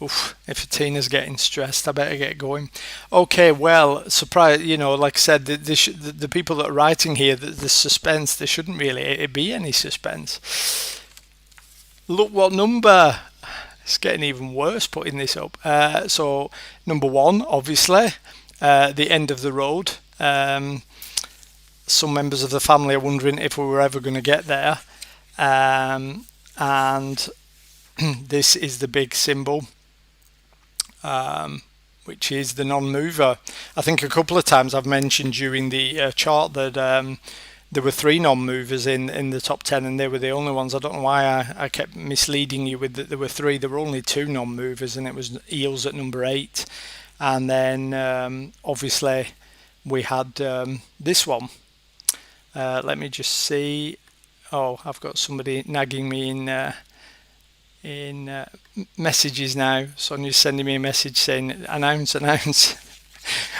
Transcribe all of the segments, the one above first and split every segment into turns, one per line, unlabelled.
Oof, if Tina's getting stressed, I better get going. Okay, well, surprise, like I said, the people that are writing here, the suspense, there shouldn't really be any suspense. Look what number. It's getting even worse putting this up. So, number one, obviously, the end of the road. Some members of the family are wondering if we were ever going to get there. And this is the big symbol, which is the non-mover. I think a couple of times I've mentioned during the chart that there were three non-movers in the top 10, and they were the only ones. I don't know why I kept misleading you with that there were three. There were only two non-movers, and it was Eels at number 8. And then obviously we had this one. Let me just see. Oh, I've got somebody nagging me in messages now. Sonia's sending me a message saying announce.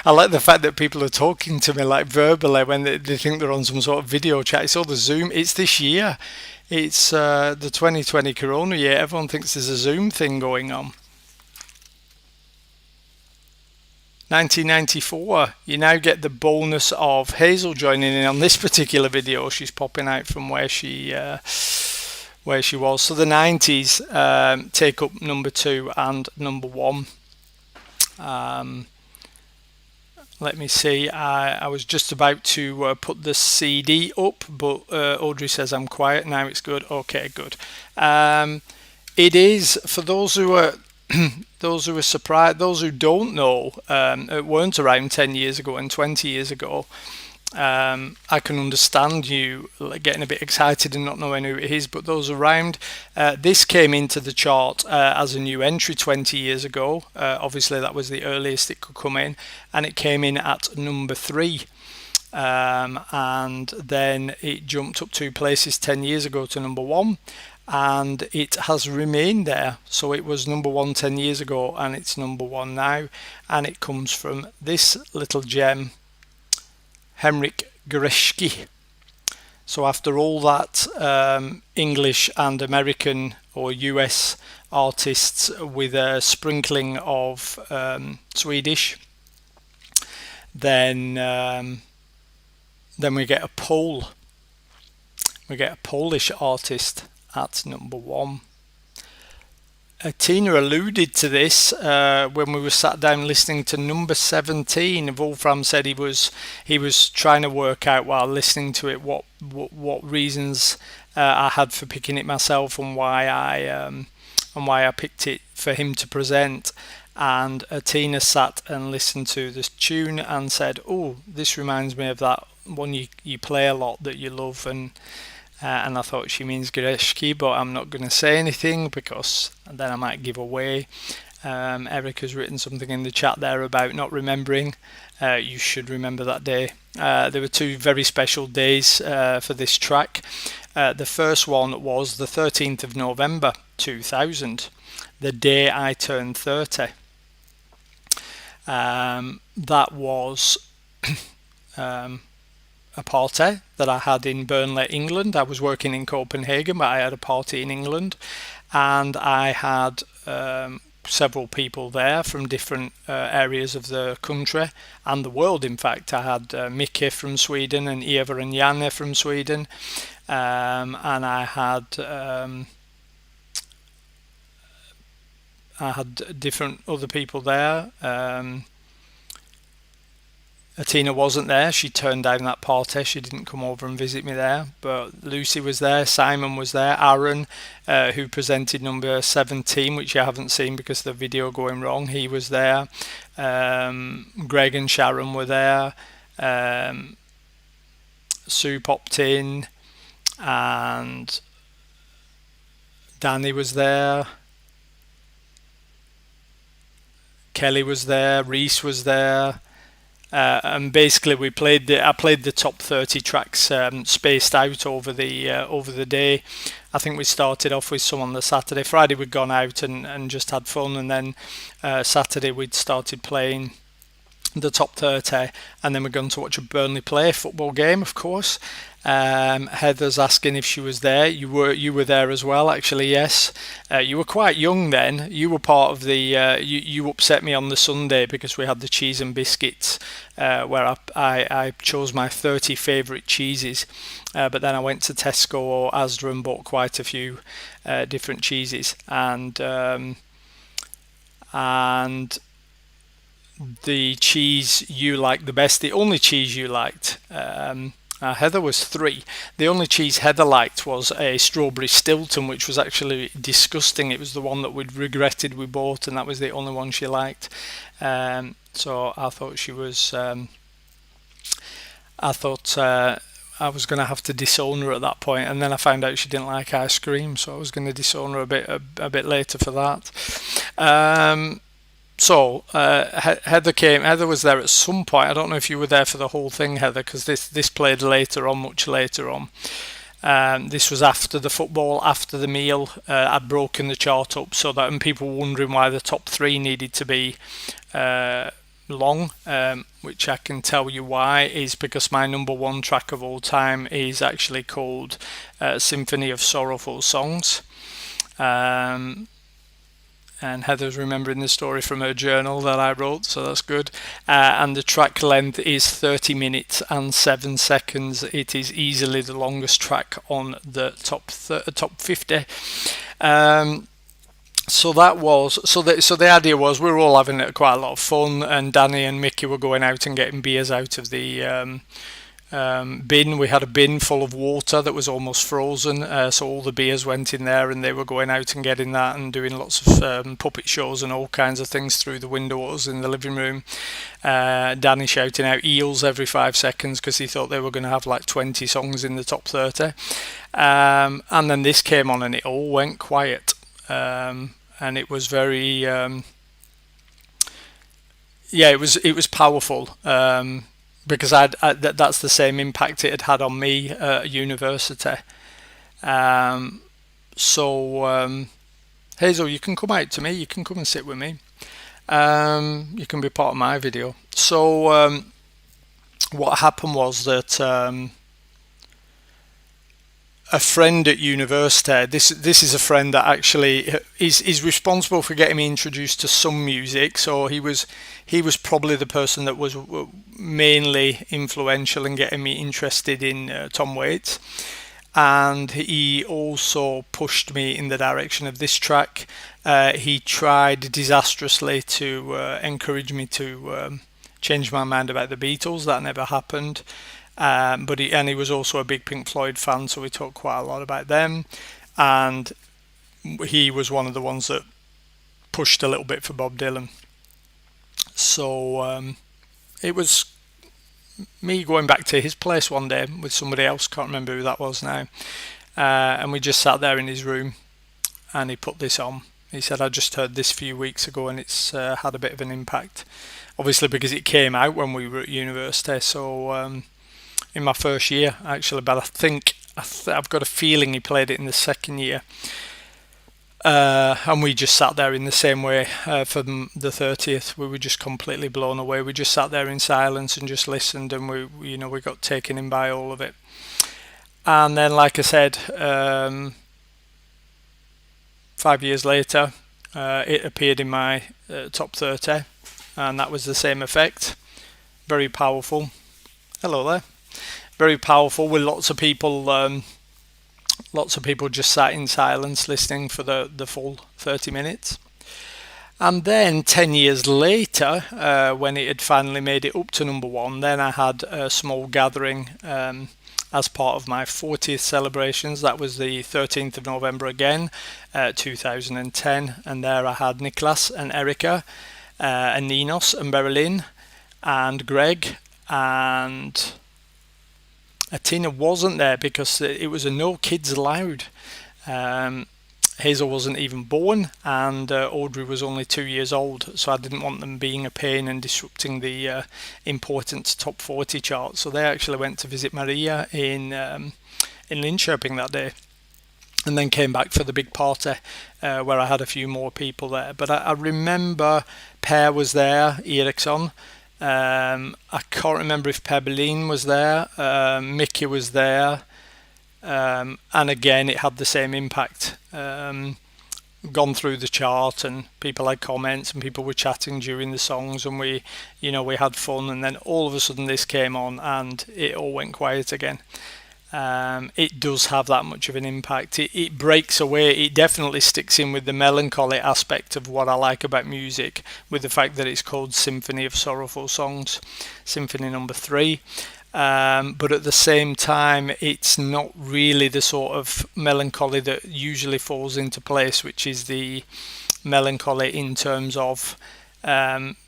I like the fact that people are talking to me like verbally when they think they're on some sort of video chat. It's all the Zoom. It's this year. It's the 2020 Corona year. Everyone thinks there's a Zoom thing going on. 1994. You now get the bonus of Hazel joining in on this particular video. She's popping out from where she was. So the 90s take up number 2 and number 1. Let me see. I was just about to put the CD up, but Audrey says I'm quiet. Now it's good. Okay, good. It is, for those who are those who are surprised, those who don't know, it weren't around 10 years ago and 20 years ago. I can understand you getting a bit excited and not knowing who it is, but those around, this came into the chart as a new entry 20 years ago. Obviously that was the earliest it could come in, and it came in at number 3, and then it jumped up 2 places 10 years ago to number 1, and it has remained there. So it was number 1 10 years ago, and it's number 1 now, and it comes from this little gem, Henrik Goretzky. So after all that English and American or US artists with a sprinkling of Swedish, then we get a Pole. We get a Polish artist at number 1. Tina alluded to this when we were sat down listening to number 17. Wolfram said he was trying to work out while listening to it what reasons I had for picking it myself and why I picked it for him to present. And Tina sat and listened to this tune and said, "Oh, this reminds me of that one you play a lot that you love," and I thought she means Goretzky, but I'm not going to say anything because then I might give away. Eric has written something in the chat there about not remembering. You should remember that day. There were 2 very special days for this track. The first one was the 13th of November 2000, the day I turned 30. That was a party that I had in Burnley, England. I was working in Copenhagen, but I had a party in England, and I had several people there from different areas of the country and the world. In fact, I had Mickey from Sweden and Eva and Janne from Sweden, and I had different other people there. Tina wasn't there. She turned down that party. She didn't come over and visit me there. But Lucy was there. Simon was there. Aaron, who presented number 17, which you haven't seen because of the video going wrong, he was there. Greg and Sharon were there. Sue popped in. And Danny was there. Kelly was there. Reese was there. And basically I played the top 30 tracks spaced out over the day. I think we started off with some on the Saturday. Friday we'd gone out and just had fun, and then Saturday we'd started playing the top 30, and then we're going to watch a Burnley play football game, of course. Heather's asking if she was there. You were there as well, actually. Yes, you were quite young then. You were part of the. You upset me on the Sunday because we had the cheese and biscuits, where I chose my 30 favourite cheeses, but then I went to Tesco or Asda and bought quite a few different cheeses, and the cheese you liked the best, the only cheese you liked. Heather was 3. The only cheese Heather liked was a strawberry Stilton, which was actually disgusting. It was the one that we'd regretted we bought, and that was the only one she liked. So I thought she was. I thought I was going to have to disown her at that point, and then I found out she didn't like ice cream, so I was going to disown her a bit later for that. So Heather came. Heather was there at some point. I don't know if you were there for the whole thing, Heather, because this played later on, much later on. This was after the football, after the meal. I'd broken the chart up so that, and people were wondering why the top 3 needed to be long, which I can tell you why, is because my number 1 track of all time is actually called Symphony of Sorrowful Songs. And Heather's remembering the story from her journal that I wrote, so that's good. And the track length is 30 minutes and 7 seconds. It is easily the longest track on the top 50. So the idea was we were all having quite a lot of fun, and Danny and Mickey were going out and getting beers out of the bin. We had a bin full of water that was almost frozen, so all the beers went in there, and they were going out and getting that and doing lots of puppet shows and all kinds of things through the windows in the living room. Danny shouting out eels every 5 seconds because he thought they were going to have like 20 songs in the top 30. And then this came on and it all went quiet, and it was very it was powerful, because that's the same impact it had on me at university. Hazel, you can come out to me. You can come and sit with me. You can be part of my video. So what happened was that a friend at university, this is a friend that actually is responsible for getting me introduced to some music. So he was probably the person that was mainly influential in getting me interested in Tom Waits, and he also pushed me in the direction of this track. He tried disastrously to encourage me to change my mind about the Beatles. That never happened. But he was also a big Pink Floyd fan, so we talked quite a lot about them. And he was one of the ones that pushed a little bit for Bob Dylan. So it was me going back to his place one day with somebody else, can't remember who that was now, and we just sat there in his room, and he put this on. He said, I just heard this a few weeks ago, and it's had a bit of an impact, obviously because it came out when we were at university. So in my first year actually, but I think I've got a feeling he played it in the second year. And we just sat there in the same way for the 30th. We were just completely blown away. We just sat there in silence and just listened, and we got taken in by all of it. And then, like I said, 5 years later, it appeared in my top 30, and that was the same effect. Very powerful. Hello there. Very powerful, with lots of people just sat in silence listening for the full 30 minutes. And then 10 years later, when it had finally made it up to number 1, then I had a small gathering as part of my 40th celebrations. That was the 13th of November again, 2010. And there I had Niklas and Erica, and Ninos and Berlin and Greg, and Tina wasn't there because it was a no kids allowed. Hazel wasn't even born, and Audrey was only 2 years old, so I didn't want them being a pain and disrupting the important top 40 chart. So they actually went to visit Maria in Linköping that day, and then came back for the big party where I had a few more people there. But I remember Per was there, Eriksson, I can't remember if Pebberleen was there, Mickey was there, and again it had the same impact. Gone through the chart and people had comments and people were chatting during the songs, and we had fun, and then all of a sudden this came on and it all went quiet again. It does have that much of an impact. It breaks away. It definitely sticks in with the melancholy aspect of what I like about music, with the fact that it's called Symphony of Sorrowful Songs, Symphony number 3. But at the same time, it's not really the sort of melancholy that usually falls into place, which is the melancholy in terms of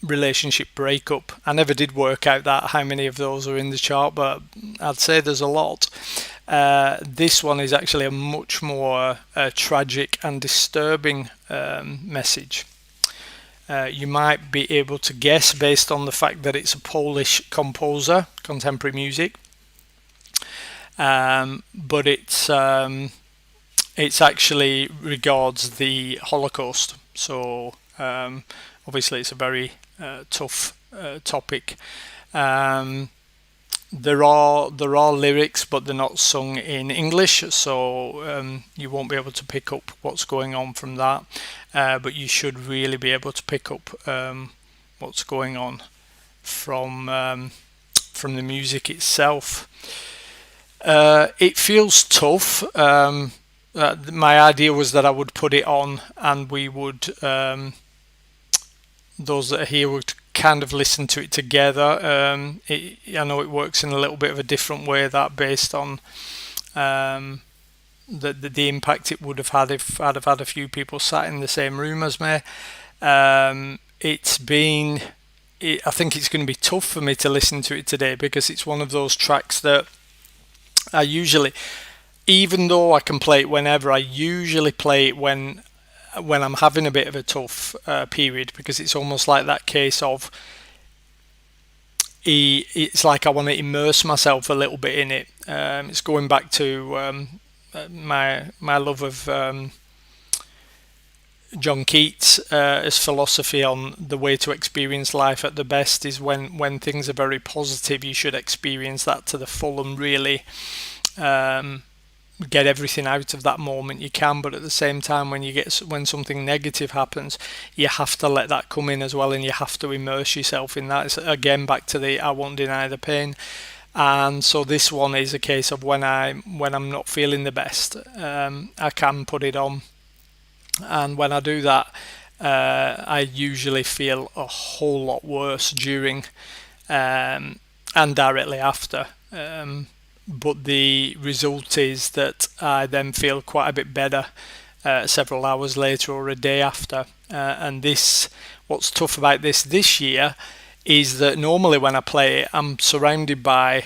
relationship breakup. I never did work out that how many of those are in the chart, but I'd say there's a lot. This one is actually a much more tragic and disturbing message. You might be able to guess based on the fact that it's a Polish composer, contemporary music, but it's actually regards the Holocaust. So obviously it's a very tough topic. There are lyrics, but they're not sung in English, so you won't be able to pick up what's going on from that. But you should really be able to pick up what's going on from the music itself. It feels tough. My idea was that I would put it on, and we would those that are here would kind of listen to it together. I know it works in a little bit of a different way, that based on the impact it would have had if I'd have had a few people sat in the same room as me. I think it's going to be tough for me to listen to it today, because it's one of those tracks that I usually, even though I can play it whenever, I usually play it when I'm having a bit of a tough period, because it's almost like that case of it's like I want to immerse myself a little bit in it. It's going back to my love of John Keats' his philosophy on the way to experience life at the best is when things are very positive. You should experience that to the full and really get everything out of that moment you can. But at the same time, when something negative happens, you have to let that come in as well, and you have to immerse yourself in that. It's again back to the I won't deny the pain. And so this one is a case of when I'm not feeling the best, I can put it on, and when I do that, I usually feel a whole lot worse during and directly after. But the result is that I then feel quite a bit better several hours later or a day after. And what's tough about this year is that normally when I play it, I'm surrounded by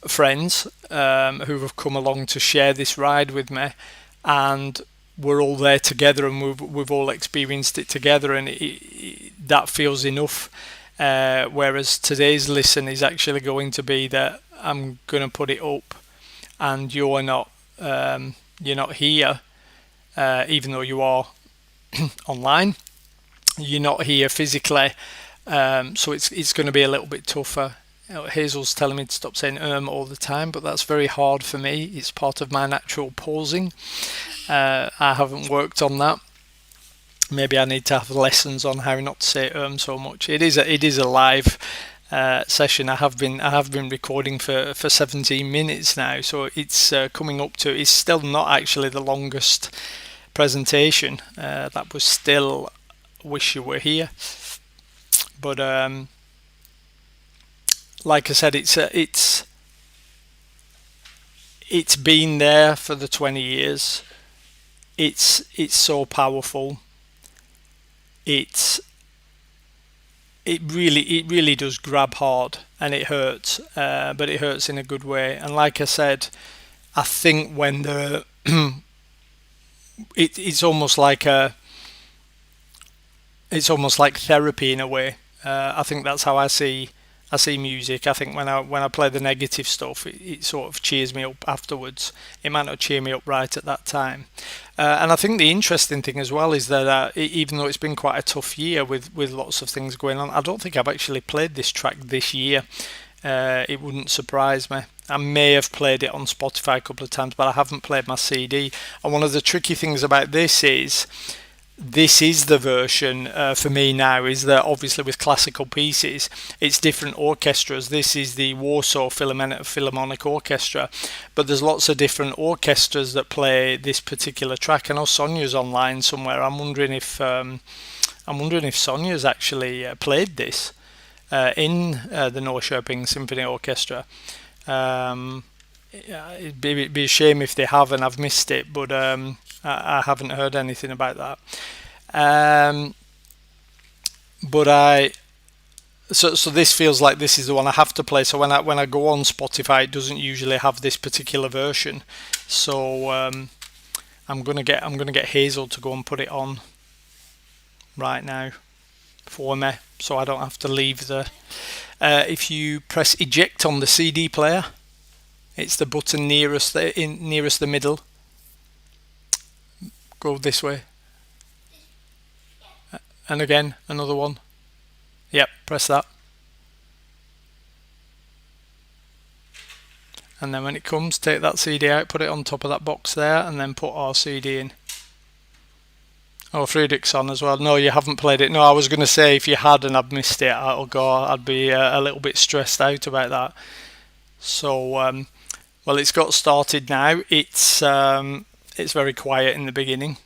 friends who have come along to share this ride with me, and we're all there together, and we've all experienced it together, and that feels enough. Whereas today's listen is actually going to be that I'm going to put it up, and you're not here, even though you are online. You're not here physically, so it's going to be a little bit tougher. Hazel's telling me to stop saying all the time, but that's very hard for me. It's part of my natural pausing. I haven't worked on that. Maybe I need to have lessons on how not to say so much. It is a live session. I have been recording for 17 minutes now, so it's coming up to. It's still not actually the longest presentation. That was still Wish You Were Here, but like I said, it's been there for the 20 years. It's so powerful. It really does grab hard, and it hurts, but it hurts in a good way. And like I said, I think when it's almost like therapy in a way. I think that's how I see I see music. I think when I play the negative stuff, it sort of cheers me up afterwards. It might not cheer me up right at that time. And I think the interesting thing as well is that even though it's been quite a tough year with lots of things going on, I don't think I've actually played this track this year. It wouldn't surprise me. I may have played it on Spotify a couple of times, but I haven't played my CD. And one of the tricky things about this is the version for me now, is that obviously with classical pieces it's different orchestras. This is the Warsaw Philharmonic Orchestra, but there's lots of different orchestras that play this particular track. I know Sonia's online somewhere. I'm wondering if Sonia's actually played this in the Norrköping Symphony Orchestra. It'd be a shame if they have and I've missed it, but I haven't heard anything about that. So this feels like this is the one I have to play. So when I go on Spotify, it doesn't usually have this particular version. So I'm gonna get Hazel to go and put it on right now for me, so I don't have to leave the. If you press eject on the CD player, it's the button nearest the middle. Go this way. And again, another one. Yep, press that. And then when it comes, take that CD out, put it on top of that box there, and then put our CD in. Oh, Friedrich's on as well. No, you haven't played it. No, I was going to say if you had and I'd missed it, I'd be a little bit stressed out about that. So, well, it's got started now. It's very quiet in the beginning,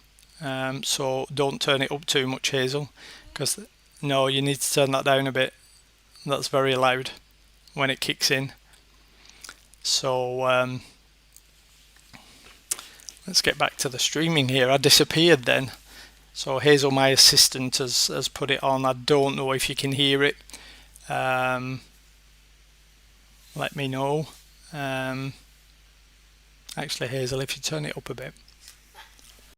so don't turn it up too much, Hazel, because no, you need to turn that down a bit. That's very loud when it kicks in. So let's get back to the streaming here. I disappeared then. So Hazel, my assistant, has put it on. I don't know if you can hear it. Let me know. Actually, Hazel, if you turn it up a bit.